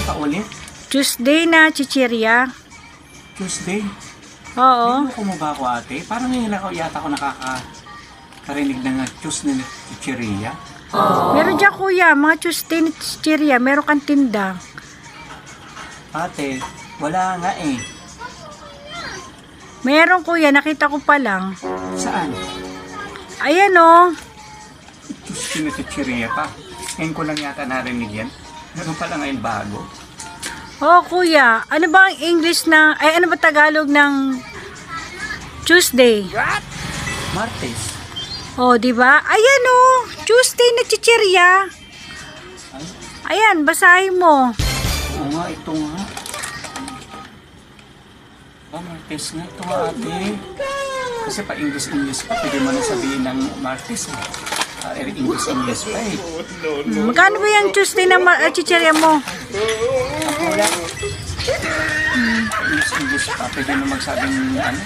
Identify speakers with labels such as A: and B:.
A: paulit?
B: Tuesday na chichirya.
A: Tuesday?
B: Oo.
A: Niloko mo ba ako, ate? Parang ngayon ako yata ako nakakarinig ng Tuesday na chichirya.
B: Meron dyan kuya, mga Tuesday na chichirya. Meron kang tinda.
A: Ate, wala nga eh.
B: Meron kuya, nakita ko pa lang.
A: Saan?
B: Ayan o.
A: Tuesday na chichirya pa. Ngayon ko lang yata narinig yan. Meron pala ngayon bago.
B: Oh kuya, ano ba ang English na, ay ano ba Tagalog ng Tuesday?
A: Martes.
B: Oh, di ba? Ayan oh, Tuesday na chichirya. Ayan, basahin mo.
A: Oo nga, ito nga. Martes nga ito, ate. Kasi pa English pa, pwede mo na sabihin ng Martes. English pa eh.
B: Magkano ba yung Tuesday na chichirya mo?
A: Ako wala. English pa, pwede mo magsabing ano.